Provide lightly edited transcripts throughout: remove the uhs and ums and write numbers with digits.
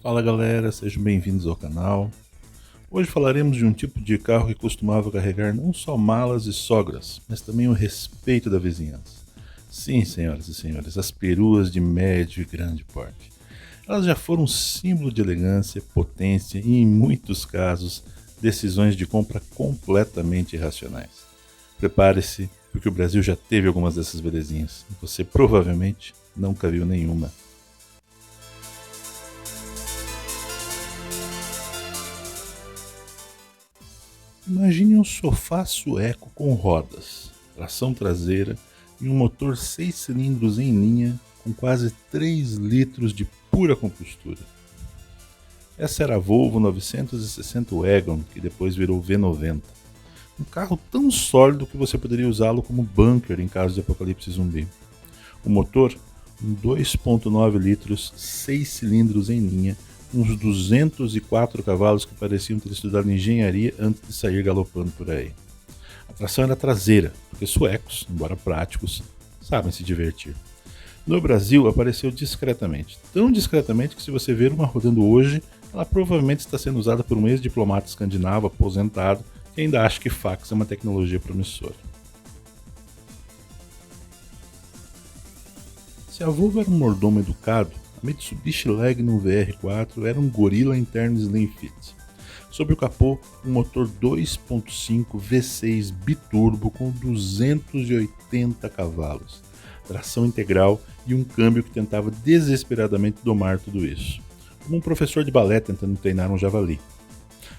Fala galera, sejam bem-vindos ao canal. Hoje falaremos de um tipo de carro que costumava carregar não só malas e sogras, mas também o respeito da vizinhança. Sim, senhoras e senhores, as peruas de médio e grande porte. Elas já foram um símbolo de elegância, potência e, em muitos casos, decisões de compra completamente irracionais. Prepare-se, porque o Brasil já teve algumas dessas belezinhas e você provavelmente nunca viu nenhuma. Imagine um sofá sueco com rodas, tração traseira e um motor 6 cilindros em linha com quase 3 litros de pura compostura. Essa era a Volvo 960 Wagon, que depois virou V90. Um carro tão sólido que você poderia usá-lo como bunker em caso de apocalipse zumbi. O motor, um 2.9 litros, 6 cilindros em linha, uns 204 cavalos que pareciam ter estudado engenharia antes de sair galopando por aí. A tração era traseira, porque suecos, embora práticos, sabem se divertir. No Brasil apareceu discretamente, tão discretamente que se você ver uma rodando hoje, ela provavelmente está sendo usada por um ex-diplomata escandinavo aposentado que ainda acha que fax é uma tecnologia promissora. Se a Volvo era um mordomo educado, a Mitsubishi Lancer VR4 era um gorila interno Slim Fit. Sob o capô, um motor 2.5 V6 biturbo com 280 cavalos, tração integral e um câmbio que tentava desesperadamente domar tudo isso, como um professor de balé tentando treinar um javali.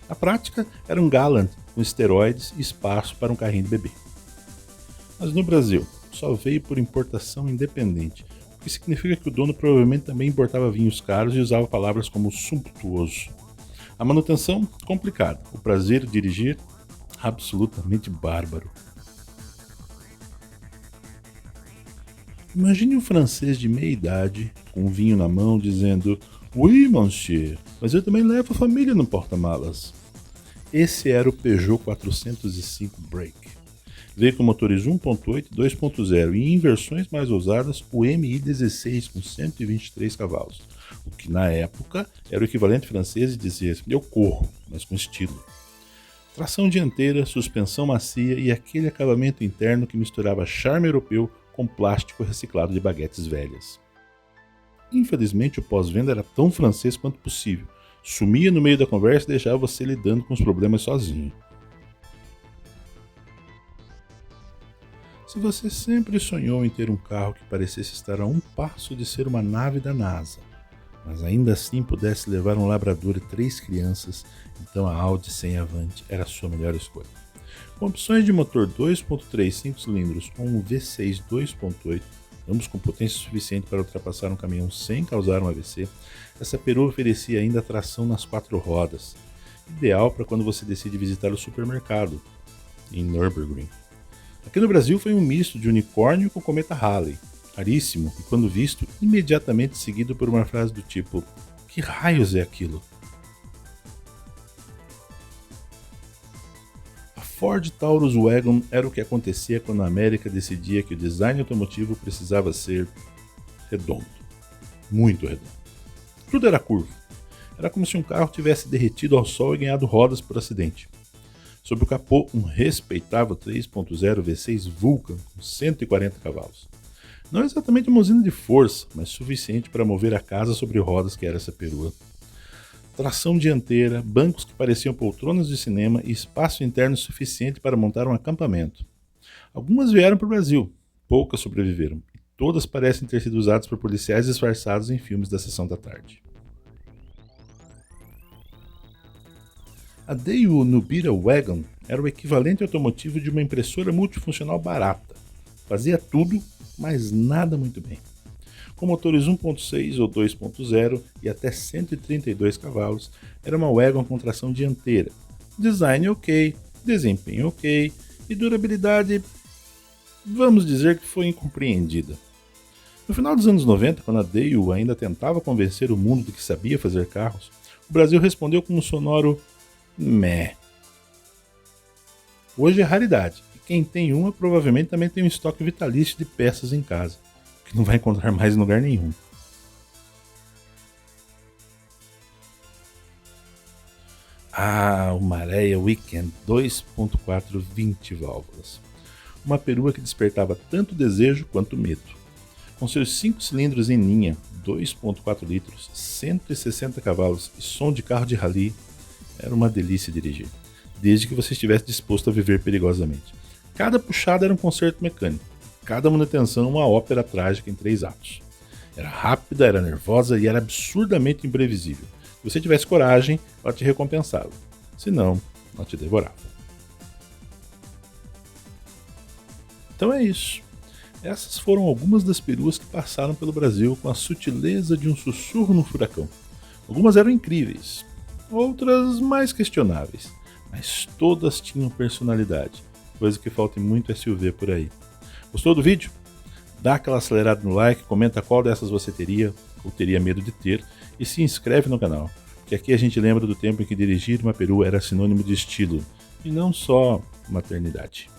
Na prática, era um Galant com esteroides e espaço para um carrinho de bebê. Mas no Brasil, só veio por importação independente, o que significa que o dono provavelmente também importava vinhos caros e usava palavras como sumptuoso. A manutenção, complicada. O prazer de dirigir, absolutamente bárbaro. Imagine um francês de meia idade, com um vinho na mão, dizendo: "Oui, monsieur, mas eu também levo a família no porta-malas." Esse era o Peugeot 405 Break. Veio com motores 1.8 e 2.0 e em versões mais ousadas o MI-16 com 123 cavalos, o que na época era o equivalente francês de dizer "eu corro, mas com estilo." Tração dianteira, suspensão macia e aquele acabamento interno que misturava charme europeu com plástico reciclado de baguetes velhas. Infelizmente o pós-venda era tão francês quanto possível, sumia no meio da conversa e deixava você lidando com os problemas sozinho. Se você sempre sonhou em ter um carro que parecesse estar a um passo de ser uma nave da NASA, mas ainda assim pudesse levar um labrador e 3 crianças, então a Audi 100 Avant era a sua melhor escolha. Com opções de motor 2.3 5 cilindros ou um V6 2.8, ambos com potência suficiente para ultrapassar um caminhão sem causar um AVC, essa perua oferecia ainda tração nas 4 rodas, ideal para quando você decide visitar o supermercado em Nürburgring. Aqui no Brasil foi um misto de unicórnio com cometa Halley, raríssimo e, quando visto, imediatamente seguido por uma frase do tipo: "Que raios é aquilo?" A Ford Taurus Wagon era o que acontecia quando a América decidia que o design automotivo precisava ser redondo, muito redondo. Tudo era curvo. Era como se um carro tivesse derretido ao sol e ganhado rodas por acidente. Sob o capô, um respeitável 3.0 V6 Vulcan com 140 cavalos. Não exatamente uma usina de força, mas suficiente para mover a casa sobre rodas que era essa perua. Tração dianteira, bancos que pareciam poltronas de cinema e espaço interno suficiente para montar um acampamento. Algumas vieram para o Brasil, poucas sobreviveram, e todas parecem ter sido usadas por policiais disfarçados em filmes da sessão da tarde. A Daewoo Nubira Wagon era o equivalente automotivo de uma impressora multifuncional barata. Fazia tudo, mas nada muito bem. Com motores 1.6 ou 2.0 e até 132 cavalos, era uma wagon com tração dianteira. Design ok, desempenho ok e durabilidade, vamos dizer que foi incompreendida. No final dos anos 90, quando a Daewoo ainda tentava convencer o mundo de que sabia fazer carros, o Brasil respondeu com um sonoro meh. Hoje é raridade, e quem tem uma provavelmente também tem um estoque vitalício de peças em casa, que não vai encontrar mais em lugar nenhum. Ah, o Marea Weekend 2.4 20 válvulas. Uma perua que despertava tanto desejo quanto medo. Com seus 5 cilindros em linha, 2.4 litros, 160 cavalos e som de carro de rally, era uma delícia dirigir, desde que você estivesse disposto a viver perigosamente. Cada puxada era um concerto mecânico, cada manutenção uma ópera trágica em 3 atos. Era rápida, era nervosa e era absurdamente imprevisível. Se você tivesse coragem, ela te recompensava. Se não, ela te devorava. Então é isso. Essas foram algumas das peruas que passaram pelo Brasil com a sutileza de um sussurro no furacão. Algumas eram incríveis, outras mais questionáveis, mas todas tinham personalidade, coisa que falta em muito SUV por aí. Gostou do vídeo? Dá aquela acelerada no like, comenta qual dessas você teria ou teria medo de ter e se inscreve no canal, que aqui a gente lembra do tempo em que dirigir uma perua era sinônimo de estilo e não só maternidade.